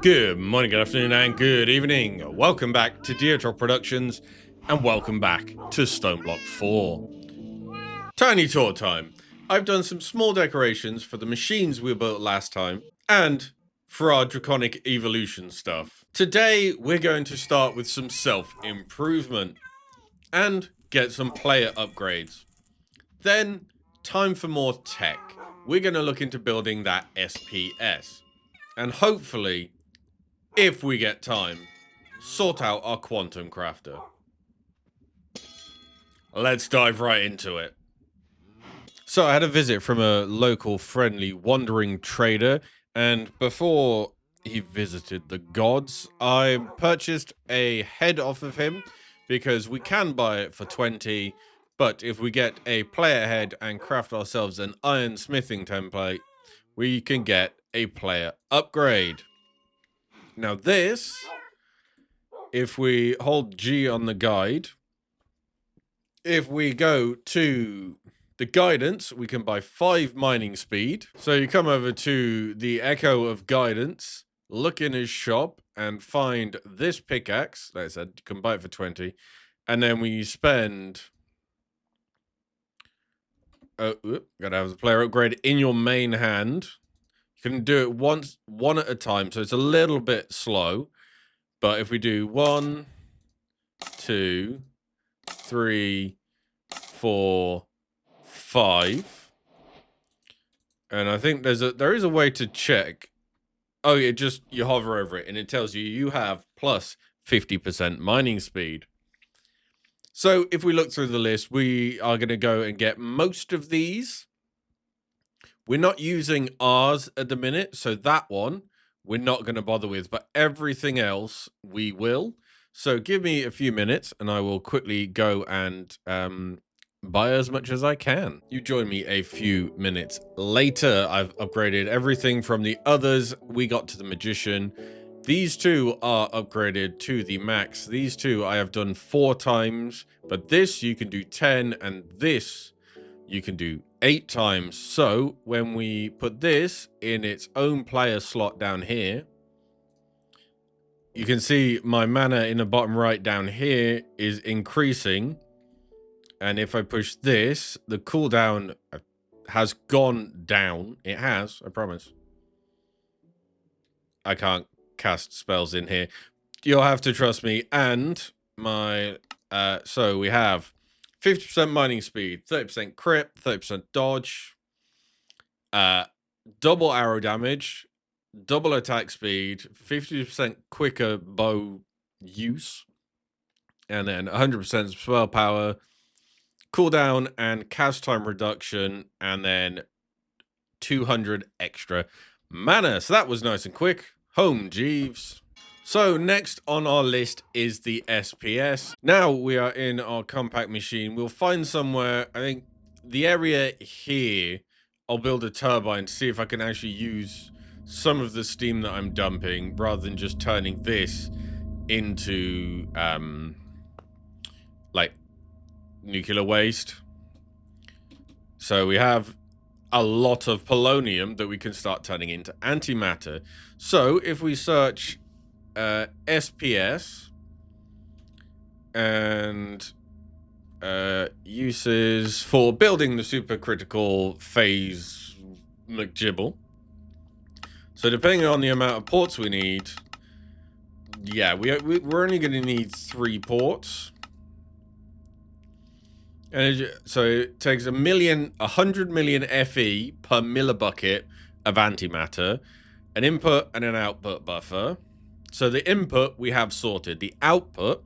Good morning, good afternoon, and good evening. Welcome back to Diotior Productions, and welcome back to Stoneblock 4. Tiny tour time. I've done some small decorations for the machines we built last time, and for our draconic evolution stuff. Today, we're going to start with some self-improvement, and get some player upgrades. Then, time for more tech. We're going to look into building that SPS. And hopefully, if we get time, sort out our quantum crafter. Let's dive right into it. So I had a visit from a local friendly wandering trader, and before he visited the gods, I purchased a head off of him because we can buy it for 20, but if we get a player head and craft ourselves an iron smithing template, we can get a player upgrade. Now this, if we hold G on the guide, if we go to the guidance, we can buy 5 mining speed. So you come over to the Echo of Guidance, look in his shop, and find this pickaxe. Like I said, you can buy it for 20. And then when you spend... gotta have the player upgrade in your main hand. You can do it one at a time, so it's a little bit slow. But if we do 1, 2, 3, 4, 5, and I think there is a way to check. Oh, you hover over it and it tells you have plus 50% mining speed. So if we look through the list, we are going to go and get most of these. We're not using ours at the minute, so that one we're not going to bother with, but everything else we will. So give me a few minutes and I will quickly go and buy as much as I can. You join me a few minutes later. I've upgraded everything from the others. We got to the magician. These two are upgraded to the max. These two I have done 4 times, but this you can do 10 and this you can do 8 times. So when we put this in its own player slot down here, you can see my mana in the bottom right down here is increasing. And if I push this, the cooldown has gone down. It has, I promise. I can't cast spells in here. You'll have to trust me. And my, so we have 50% mining speed, 30% crit, 30% dodge, double arrow damage, double attack speed, 50% quicker bow use, and then 100% spell power, cooldown and cast time reduction, and then 200 extra mana. So that was nice and quick. Home, Jeeves. So next on our list is the SPS. Now we are in our compact machine. We'll find somewhere, I think the area here, I'll build a turbine to see if I can actually use some of the steam that I'm dumping rather than just turning this into like nuclear waste. So we have a lot of polonium that we can start turning into antimatter. So if we search SPS and uses for building the supercritical phase McGibble. So depending on the amount of ports we need, yeah, we're only going to need 3 ports. And so it takes 100 million FE per millibucket of antimatter, an input and an output buffer. So the input we have sorted. The output,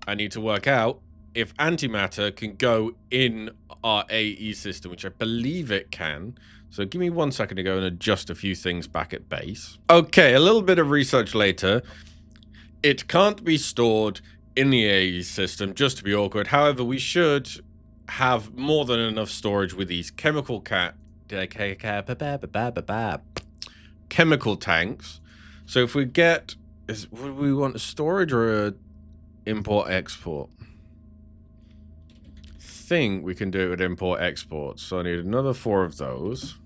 I need to work out if antimatter can go in our AE system, which I believe it can. So give me 1 second to go and adjust a few things back at base. Okay, a little bit of research later. It can't be stored in the AE system, just to be awkward. However, we should have more than enough storage with these chemical tanks. So if we get, would we want a storage or a import export? I think we can do it with import export. So I need another 4 of those.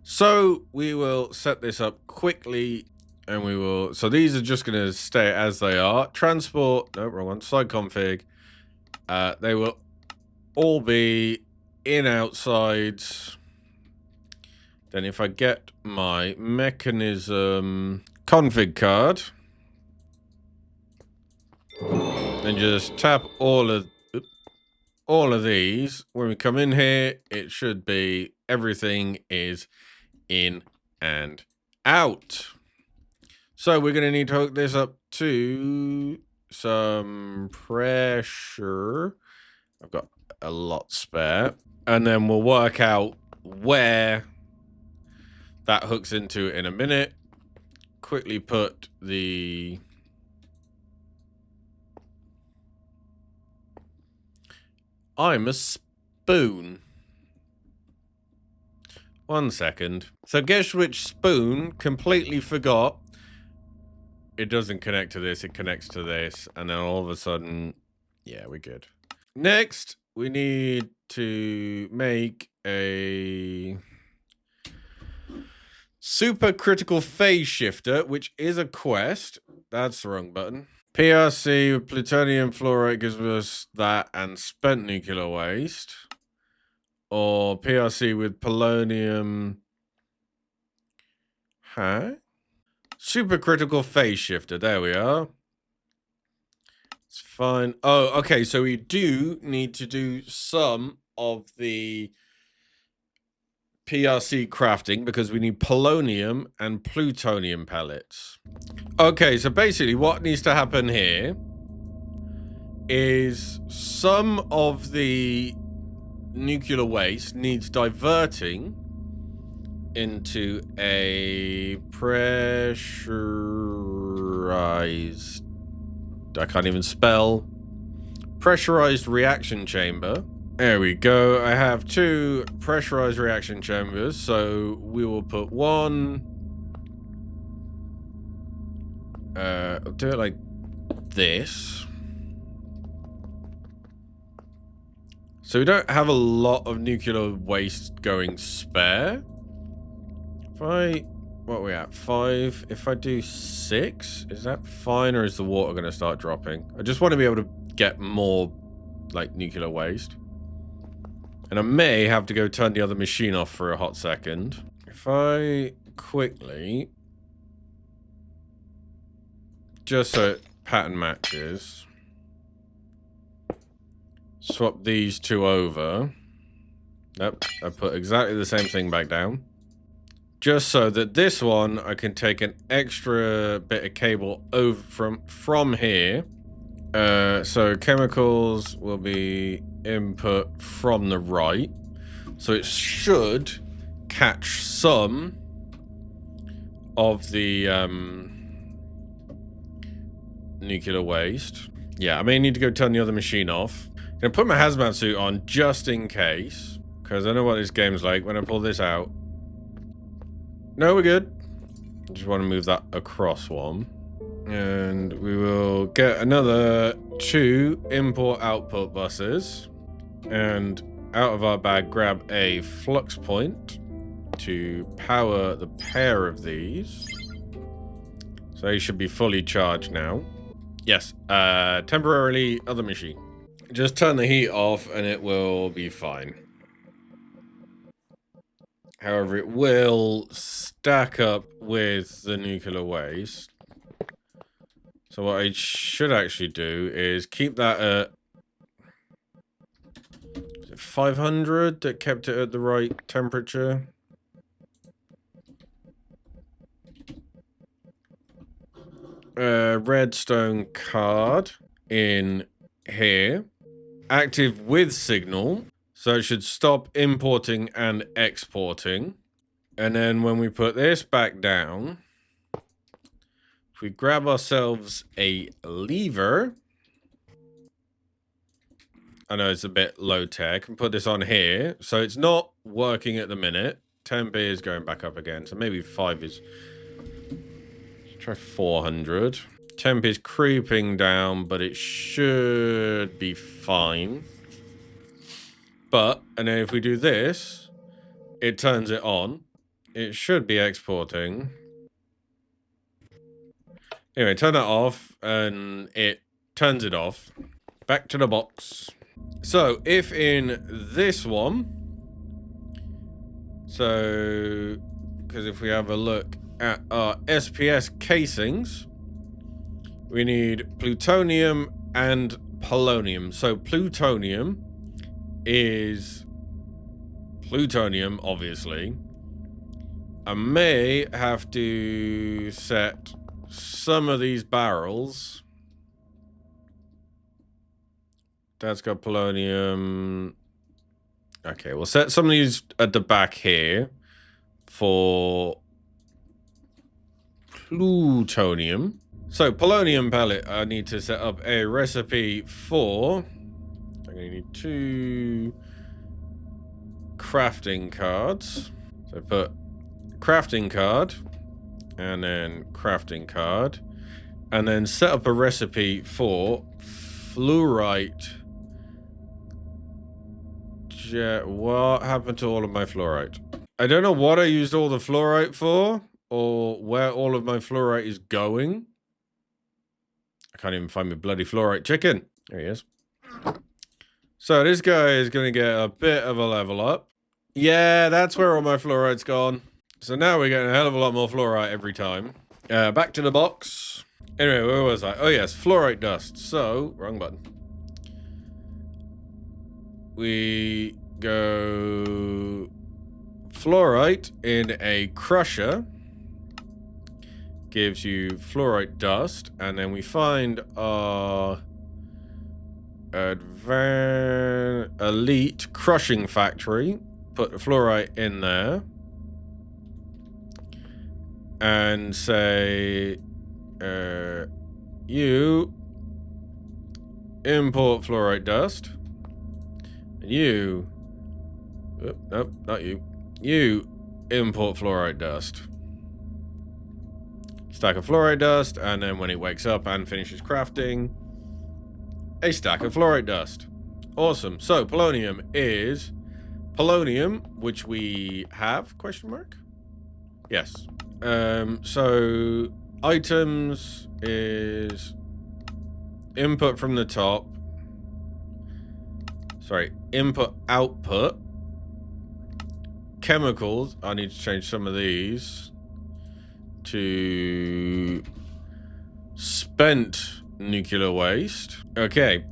So we will set this up quickly And we will... So these are just going to stay as they are. Transport... No, wrong one. Side config. They will all be in outsides. Then if I get my mechanism config card... And just tap all of these. When we come in here, it should be everything is in and out. So we're going to need to hook this up to some pressure. I've got a lot spare. And then we'll work out where that hooks into in a minute. Quickly put the... I'm a spoon. 1 second. So guess which spoon completely forgot. It doesn't connect to this, it connects to this. And then all of a sudden, yeah, we're good. Next, we need to make a supercritical phase shifter, which is a quest. That's the wrong button. PRC with plutonium fluoride gives us that and spent nuclear waste. Or PRC with polonium. Huh? Supercritical phase shifter. There we are. It's fine. Oh, okay. So we do need to do some of the PRC crafting because we need polonium and plutonium pellets. Okay, so basically what needs to happen here is some of the nuclear waste needs diverting into a pressurized... I can't even spell. Pressurized reaction chamber. There we go. I have 2 pressurized reaction chambers, so we will put one... I'll do it like this. So we don't have a lot of nuclear waste going spare. If I... What are we at? 5? If I do 6, is that fine, or is the water going to start dropping? I just want to be able to get more, like, nuclear waste. And I may have to go turn the other machine off for a hot second. If I quickly... Just so it pattern matches. Swap these 2 over. Nope, I put exactly the same thing back down. Just so that this one, I can take an extra bit of cable over from here. So chemicals will be input from the right. So it should catch some of the nuclear waste. Yeah, I may need to go turn the other machine off. I'm gonna put my hazmat suit on just in case, because I know what this game's like when I pull this out. No, we're good. I just want to move that across one. And we will get another 2 import-output buses. And out of our bag, grab a flux point to power the pair of these. So they should be fully charged now. Yes, temporarily other machine. Just turn the heat off and it will be fine. However, it will stack up with the nuclear waste. So what I should actually do is keep that at... Is it 500 that kept it at the right temperature? Redstone card in here. Active with signal. So it should stop importing and exporting. And then when we put this back down, if we grab ourselves a lever, I know it's a bit low tech, and put this on here. So it's not working at the minute. Temp is going back up again. So maybe 5 is... Let's try 400. Temp is creeping down, but it should be fine. But, and then if we do this, it turns it on. It should be exporting. Anyway, turn that off, and it turns it off. Back to the box. So, if in this one... So, because if we have a look at our SPS casings, we need plutonium and polonium. So, plutonium is plutonium, obviously. I may have to set some of these barrels. That's got polonium. Okay, we'll set some of these at the back here for plutonium. So, polonium pellet, I need to set up a recipe for... I'm going to need 2 crafting cards. So, put crafting card, and then crafting card, and then set up a recipe for fluorite. What happened to all of my fluorite? I don't know what I used all the fluorite for, or where all of my fluorite is going. I can't even find my bloody fluorite chicken. There he is. So this guy is going to get a bit of a level up. Yeah, that's where all my fluorite's gone. So now we're getting a hell of a lot more fluorite every time. Back to the box. Anyway, where was I? Oh yes, fluorite dust. So, wrong button. We go fluorite in a crusher. Gives you fluorite dust. And then we find our elite crushing factory. Put the fluorite in there. And say, you import fluorite dust. And you, nope, not you. You import fluorite dust. Stack of fluorite dust, and then when it wakes up and finishes crafting, a stack of fluorite dust. Awesome. So polonium is polonium, which we have, question mark? Yes. So items is input from the top. Sorry, input output. Chemicals, I need to change some of these to spent nuclear waste. Okay,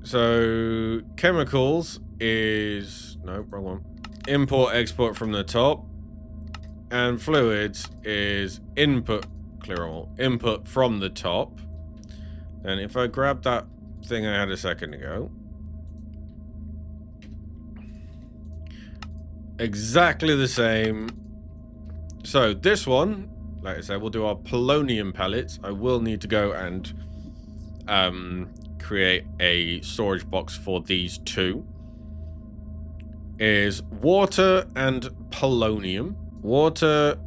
so chemicals is, no, wrong one. Import export from the top. And fluids is input, clear all, input from the top. And if I grab that thing I had a second ago. Exactly the same. So this one, like I said, we'll do our polonium pellets. I will need to go and create a storage box for these 2. Is water and polonium. Water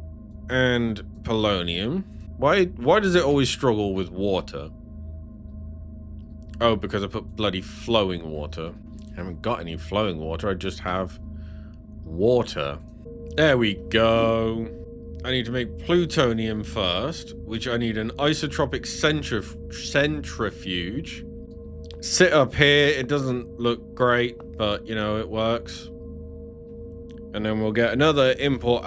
and polonium. Why does it always struggle with water? Oh, because I put bloody flowing water. I haven't got any flowing water, I just have water. There we go. I need to make plutonium first, which I need an isotropic centrifuge. Sit up here, it doesn't look great, but you know, it works. And then we'll get another import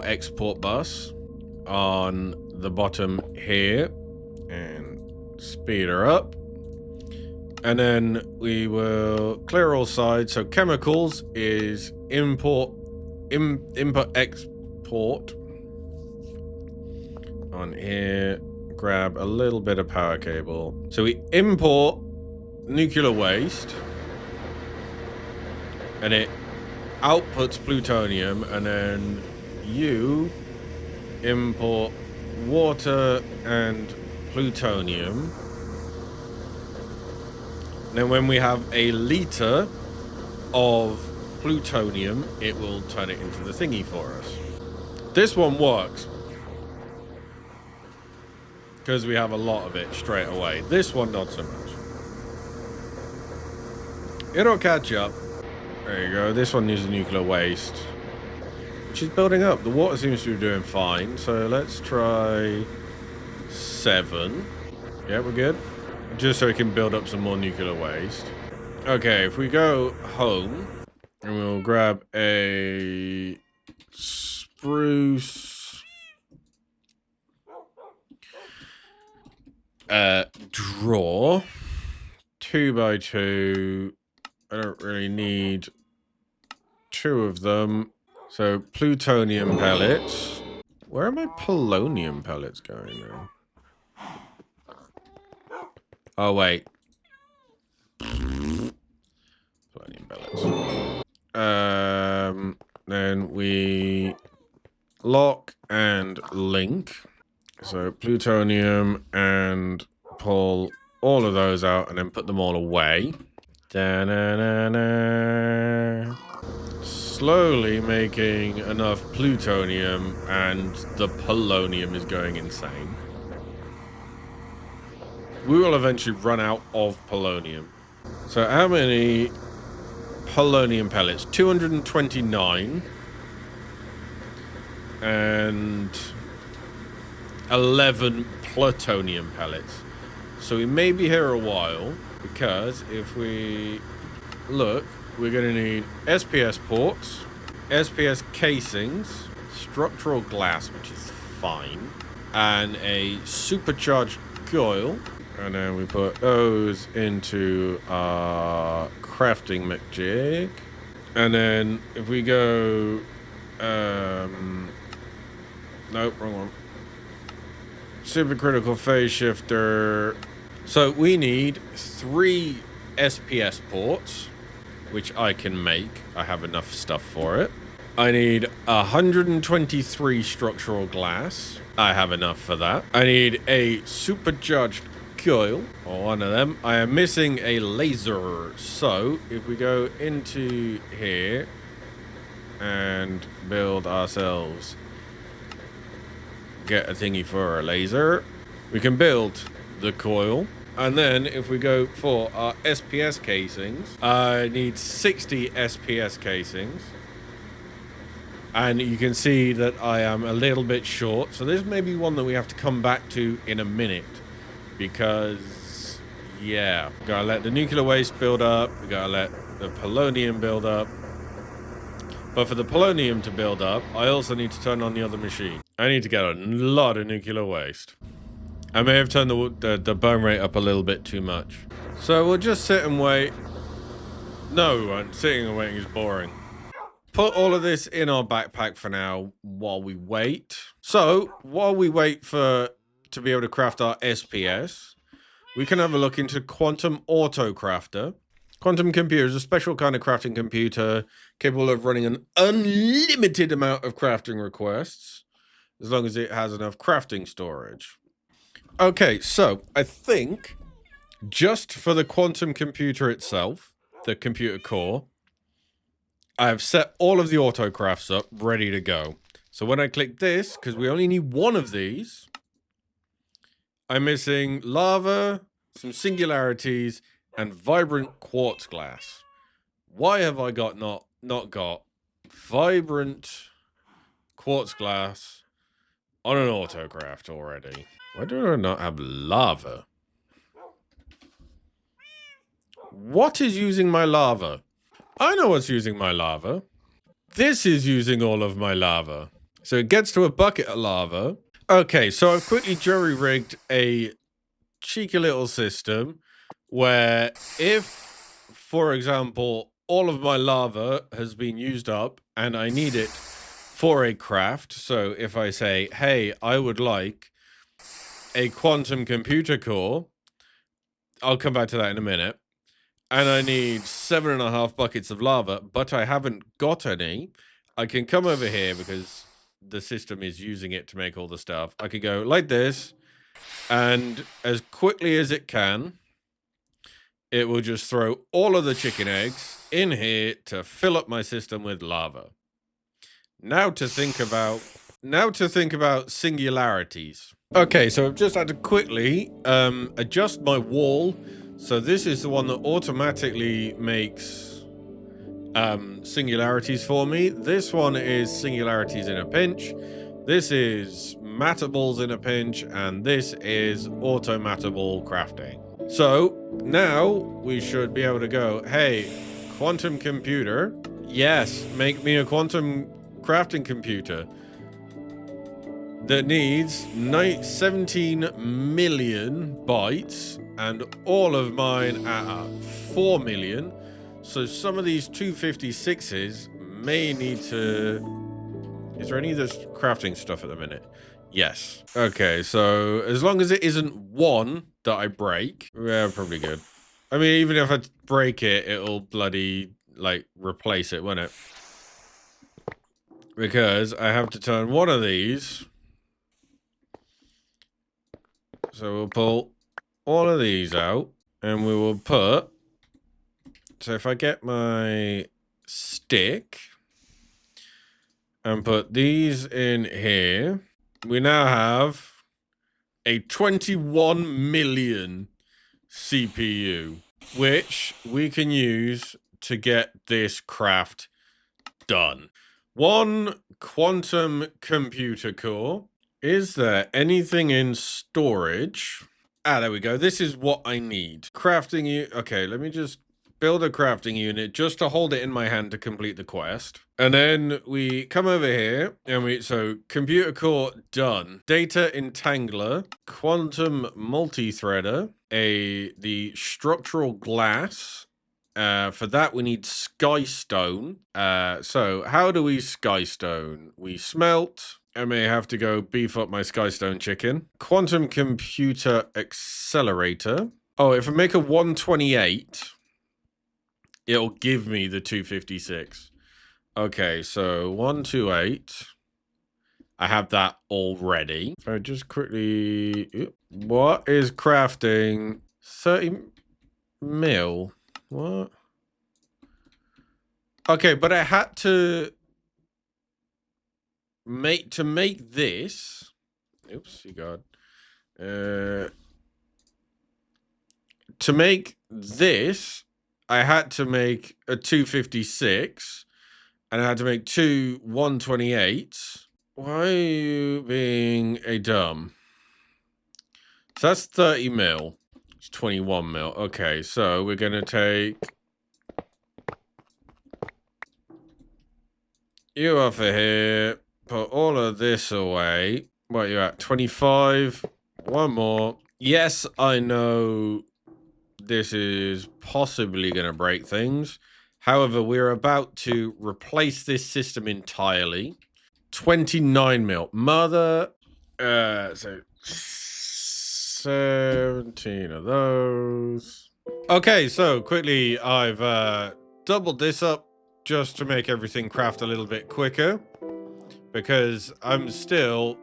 export bus on the bottom here and speed her up. And then we will clear all sides. So chemicals is input export on here. Grab a little bit of power cable. So we import nuclear waste. And it outputs plutonium, and then you import water and plutonium. And then when we have a liter of plutonium, it will turn it into the thingy for us. This one works because we have a lot of it straight away. This one, not so much. It'll catch up. There you go. This one uses nuclear waste. She's building up. The water seems to be doing fine. So let's try 7. Yeah, we're good. Just so we can build up some more nuclear waste. Okay, if we go home, and we'll grab a spruce drawer. 2x2. I don't really need 2 of them. So plutonium pellets. Where are my polonium pellets going now? Oh wait. Polonium pellets. Then we lock and link. So plutonium, and pull all of those out and then put them all away. Da-na-na-na. Slowly making enough plutonium, and the polonium is going insane. We will eventually run out of polonium. So how many polonium pellets? 229. And 11 plutonium pellets. So we may be here a while, because if we look, we're going to need SPS ports, SPS casings, structural glass, which is fine, and a supercharged coil. And then we put those into our crafting McJig. And then if we go... nope, wrong one. Supercritical phase shifter. So we need 3 SPS ports, which I can make. I have enough stuff for it. I need 123 structural glass. I have enough for that. I need a supercharged coil, or one of them. I am missing a laser. So if we go into here and build ourselves, get a thingy for a laser, we can build the coil. And then if we go for our SPS casings, I need 60 SPS casings. And you can see that I am a little bit short. So this may be one that we have to come back to in a minute. Because, yeah, we gotta let the nuclear waste build up. We gotta let the polonium build up. But for the polonium to build up, I also need to turn on the other machine. I need to get a lot of nuclear waste. I may have turned the burn rate up a little bit too much. So we'll just sit and wait. No, we won't. Sitting and waiting is boring. Put all of this in our backpack for now while we wait. So while we wait to be able to craft our SPS, we can have a look into Quantum Auto Crafter. Quantum computer is a special kind of crafting computer capable of running an unlimited amount of crafting requests, as long as it has enough crafting storage. Okay, so I think just for the quantum computer itself, the computer core, I have set all of the autocrafts up, ready to go. So when I click this, because we only need 1 of these, I'm missing lava, some singularities, and vibrant quartz glass. Why have I not got vibrant quartz glass on an autocraft already? Why do I not have lava? What is using my lava? I know what's using my lava. This is using all of my lava. So it gets to a bucket of lava. Okay, so I've quickly jury-rigged a cheeky little system where if, for example, all of my lava has been used up and I need it for a craft, so if I say, hey, I would like a quantum computer core, I'll come back to that in a minute, and I need 7.5 buckets of lava, but I haven't got any, I can come over here because the system is using it to make all the stuff. I could go like this, and as quickly as it can, it will just throw all of the chicken eggs in here to fill up my system with lava. Now to think about singularities. Okay, so I've just had to quickly adjust my wall. So this is the one that automatically makes singularities for me. This one is singularities in a pinch. This is matables in a pinch, and this is automatable crafting. So now we should be able to go, hey, quantum computer, yes, make me a quantum crafting computer that needs 17 million bytes, and all of mine at 4 million. So some of these 256s may need to... Is there any of this crafting stuff at the minute? Yes. Okay, so as long as it isn't one that I break, we're probably good. I mean, even if I break it, it'll bloody, like, replace it, won't it? Because I have to turn one of these. So we'll pull all of these out, and we will put... So if I get my stick and put these in here, we now have a 21 million CPU, which we can use to get this craft done. One quantum computer core. Is there anything in storage? Ah, there we go. This is what I need. Crafting unit. Okay, let me just build a crafting unit just to hold it in my hand to complete the quest. And then we come over here and so computer core done. Data entangler, quantum multi-threader, the structural glass. For that we need skystone. So how do we skystone? We smelt. I may have to go beef up my skystone chicken. Quantum computer accelerator. Oh, if I make a 128, it'll give me the 256. Okay, so 128. I have that already. So just quickly... What is crafting 30 mil? What? Okay, but I had to make this. Oops, you got. To make this, I had to make a 256, and I had to make two 128s. Why are you being a dumb? So that's 30 mil. It's 21 mil. Okay, so we're gonna take you off of here. Put all of this away. What are you at? 25. One more. Yes, I know this is possibly going to break things. However, we're about to replace this system entirely. 29 mil. Mother. So 17 of those. Okay, so quickly, I've doubled this up just to make everything craft a little bit quicker, because I'm still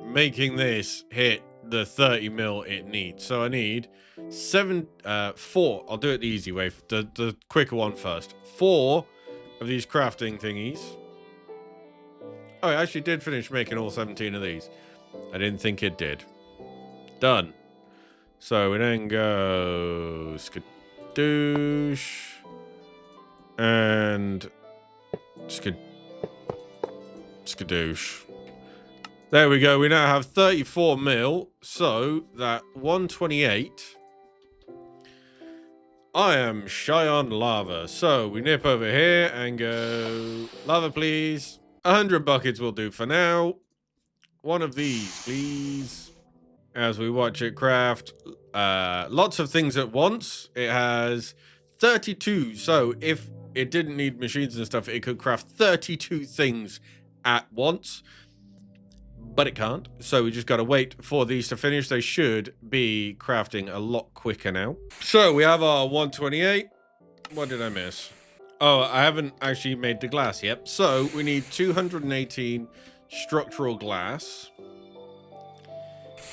making this hit the 30 mil it needs. So I need 4. I'll do it the easy way, the quicker one first. 4 of these crafting thingies. Oh, I actually did finish making all 17 of these. I didn't think it did. Done. So we then go skadoosh and skadoosh. There we go. We now have 34 mil. So that 128. I am shy on lava. So we nip over here and go lava, please. 100 buckets will do for now. One of these, please. As we watch it craft lots of things at once. It has 32. So if it didn't need machines and stuff, it could craft 32 things at once. But it can't. So we just got to wait for these to finish. They should be crafting a lot quicker now. So we have our 128. What did I miss? Oh, I haven't actually made the glass yet. So we need 218 structural glass.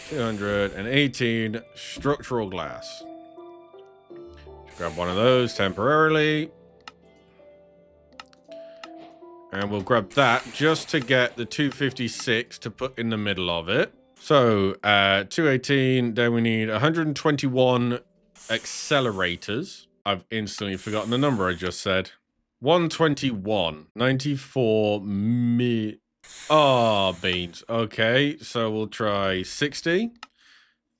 218 structural glass. Just grab one of those temporarily. And we'll grab that just to get the 256 to put in the middle of it. So, 218, then we need 121 accelerators. I've instantly forgotten the number I just said. 121. 94 me. Ah, beans. Okay, so we'll try 60.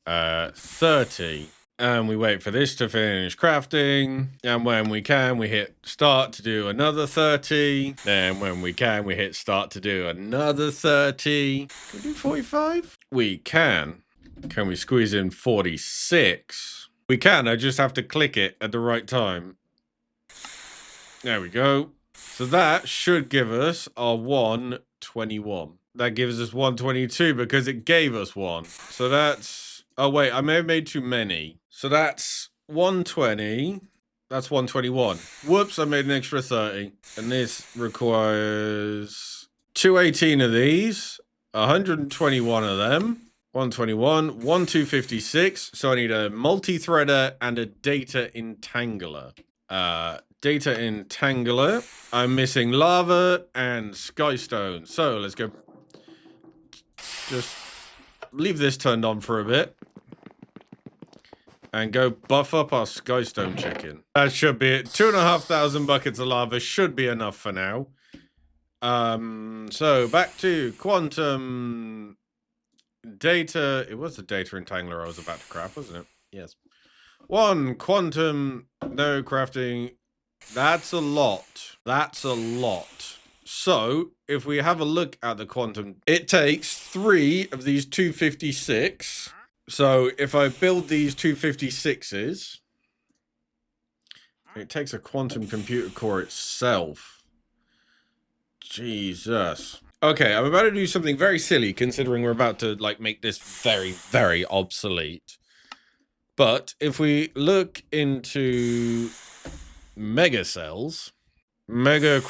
30. And we wait for this to finish crafting. And when we can, we hit start to do another 30. And when we can, we hit start to do another 30. Can we do 45? We can. Can we squeeze in 46? We can, I just have to click it at the right time. There we go. So that should give us our 121. That gives us 122 because it gave us one. So that's... Oh, wait, I may have made too many. So that's 120. That's 121. Whoops, I made an extra 30. And this requires 218 of these, 121 of them. 121, 1256. So I need a multi-threader and a data entangler. Data entangler. I'm missing lava and skystone. So let's go. Just leave this turned on for a bit. And go buff up our skystone chicken. That should be it. 2,500 buckets of lava should be enough for now. So back to quantum data. It was the data entangler I was about to craft, wasn't it? Yes. 1 quantum, no crafting. That's a lot. That's a lot. So if we have a look at the quantum, it takes 3 of these 256. So if I build these 256s, it takes a quantum computer core itself. Jesus. Okay, I'm about to do something very silly considering we're about to like make this very, very obsolete. But if we look into mega cells, there you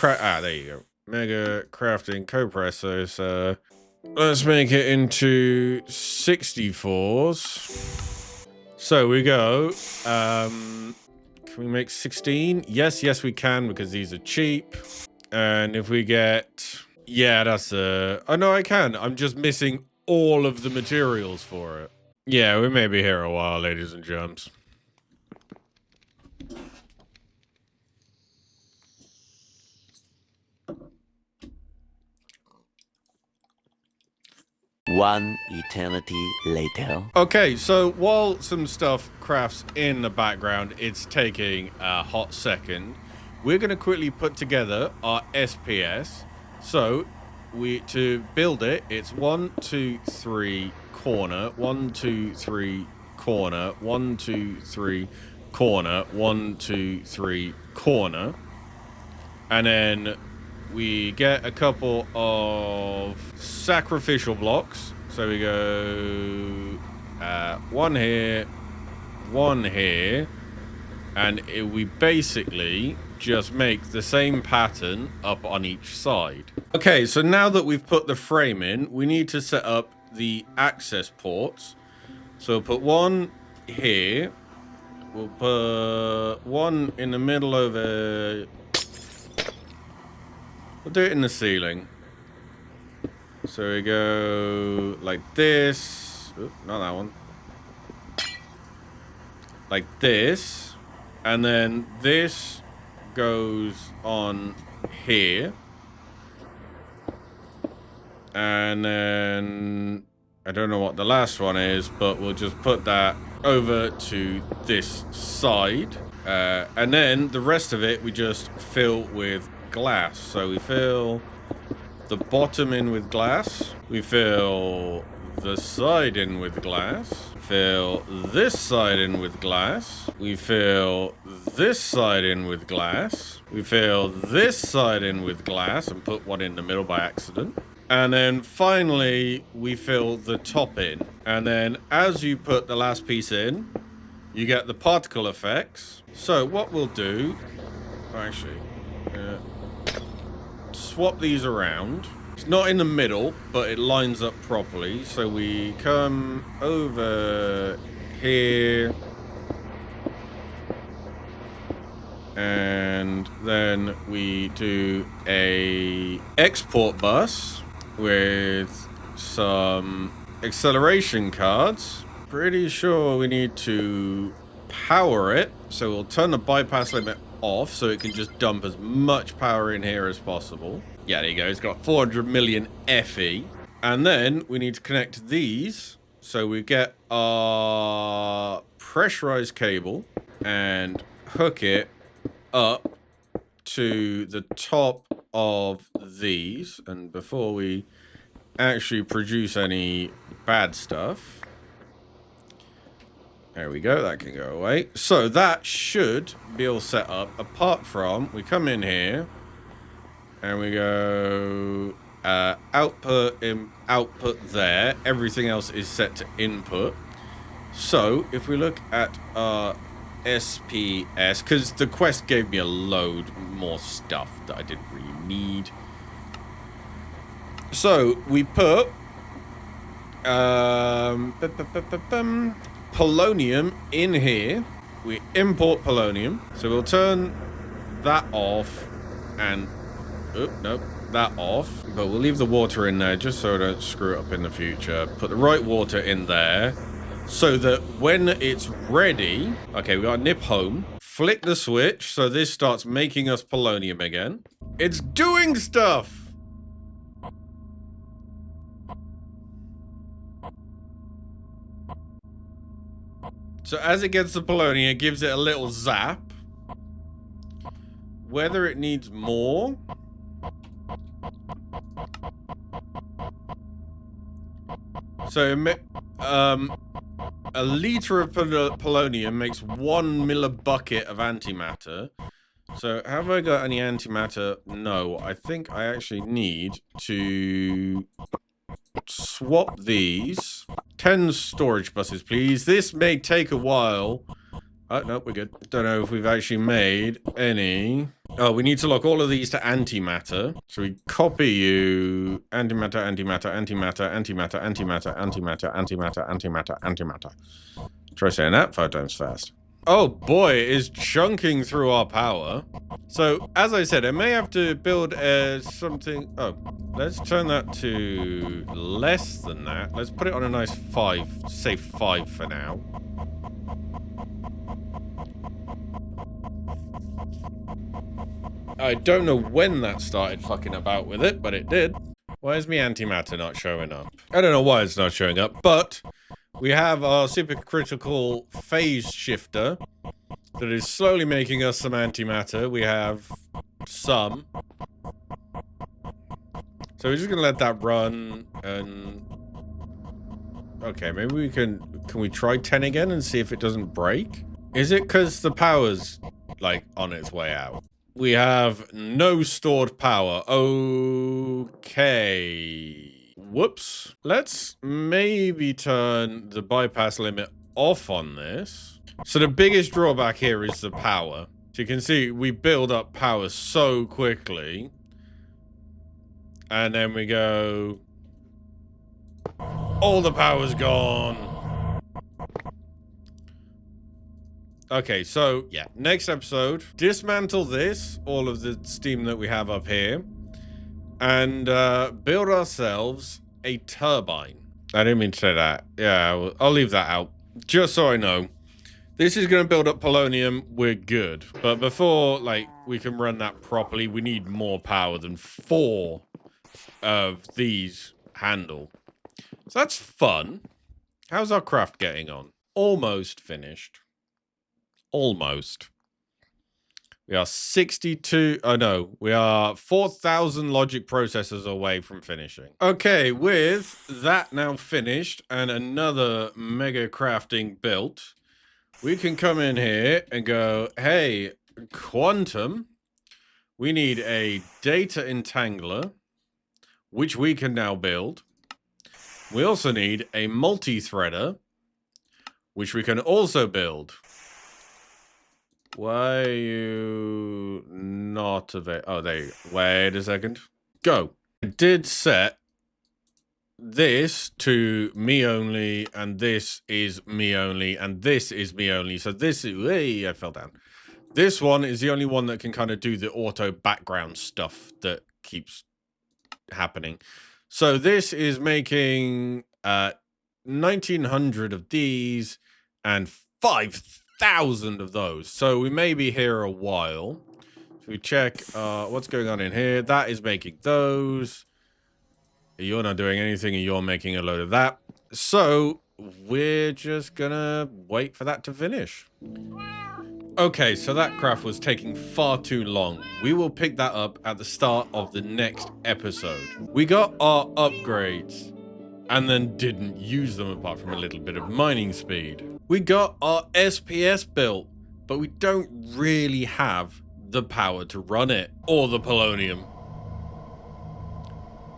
go. Mega crafting copressors. Let's make it into 64s. So we go. Can we make 16? Yes, we can because these are cheap. And if we get, yeah, that's oh no, I can. I'm just missing all of the materials for it. Yeah, we may be here a while, ladies and germs. One eternity later. Okay, so while some stuff crafts in the background, it's taking a hot second. We're going to quickly put together our SPS. So to build it, it's 1, 2, 3 corner, 1, 2, 3 corner, 1, 2, 3 corner, 1, 2, 3 corner, and then we get a couple of sacrificial blocks. So we go 1 here, 1 here, and we basically just make the same pattern up on each side. Okay, so now that we've put the frame in, we need to set up the access ports. So we'll put 1 here. We'll put 1 in the middle over. We'll do it in the ceiling. So we go like this. Oop, not that one. Like this. And then this goes on here. And then I don't know what the last one is, but we'll just put that over to this side. And then the rest of it we just fill with glass. So we fill the bottom in with glass. We fill the side in with glass. Fill this side in with glass. We fill this side in with glass. We fill this side in with glass and put one in the middle by accident. And then finally, we fill the top in. And then as you put the last piece in, you get the particle effects. So what we'll do, actually, swap these around. It's not in the middle, but it lines up properly. So we come over here. And then we do a export bus with some acceleration cards. Pretty sure we need to power it. So we'll turn the bypass limit off so it can just dump as much power in here as possible. Yeah, there you go. It's got 400 million FE. And then we need to connect these. So we get our pressurized cable and hook it up to the top of these. And before we actually produce any bad stuff, there we go, that can go away. So that should be all set up, apart from we come in here and we go output in output there. Everything else is set to input. So if we look at our SPS, because the quest gave me a load more stuff that I didn't really need. So we put polonium in here. We import polonium. So we'll turn that off and nope, that off. But we'll leave the water in there just so I don't screw it up in the future. Put the right water in there so that when it's ready, okay, we got to nip home. Flick the switch so this starts making us polonium again. It's doing stuff. So as it gets the polonium, it gives it a little zap. Whether it needs more. So a liter of polonium makes 1 millibucket of antimatter. So have I got any antimatter? No, I think I actually need to swap these. 10 storage buses, please. This may take a while. Oh, no, we're good. Don't know if we've actually made any. Oh, we need to lock all of these to antimatter. So we copy you. Antimatter, antimatter, antimatter, antimatter, antimatter, antimatter, antimatter, antimatter, antimatter. Try saying that 5 times fast. Oh boy, it is chunking through our power. So, as I said, I may have to build something. Oh, let's turn that to less than that. Let's put it on a nice 5. Say 5 for now. I don't know when that started fucking about with it, but it did. Why is my antimatter not showing up? I don't know why it's not showing up, but we have our supercritical phase shifter that is slowly making us some antimatter. We have some. So we're just gonna let that run and... Okay, maybe we can we try 10 again and see if it doesn't break? Is it because the power's, like, on its way out? We have no stored power. Okay. Whoops. Let's maybe turn the bypass limit off on this. So the biggest drawback here is the power. So you can see we build up power so quickly. And then we go... All the power's gone. Okay, so, yeah. Next episode, dismantle this, all of the steam that we have up here, and build ourselves a turbine. I didn't mean to say that. Yeah, I'll leave that out. Just so I know. This is going to build up polonium. We're good. But before, like, we can run that properly, we need more power than 4 of these handle. So that's fun. How's our craft getting on? Almost finished. Almost. We are 62... Oh, no. We are 4,000 logic processors away from finishing. Okay, with that now finished and another mega crafting built, we can come in here and go, hey, quantum, we need a data entangler, which we can now build. We also need a multi-threader, which we can also build. Why are you not available? Oh, there you go. Wait a second. Go. I did set this to me only, and this is me only, and this is me only. So this is... Hey, I fell down. This one is the only one that can kind of do the auto background stuff that keeps happening. So this is making 1,900 of these and 5,000 1,000 of those. So we may be here a while. So we check what's going on in here. That is making those. You're not doing anything and you're making a load of that. So we're just gonna wait for that to finish. Okay, so that craft was taking far too long. We will pick that up at the start of the next episode. We got our upgrades and then didn't use them apart from a little bit of mining speed. We got our SPS built, but we don't really have the power to run it or the polonium.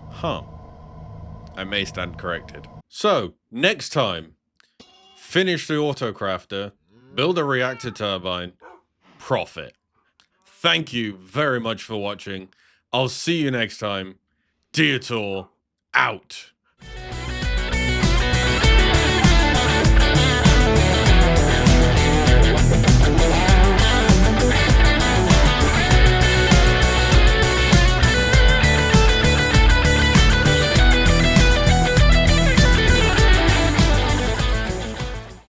Huh. I may stand corrected. So, next time, finish the autocrafter, build a reactor turbine, profit. Thank you very much for watching. I'll see you next time. Diotior, out.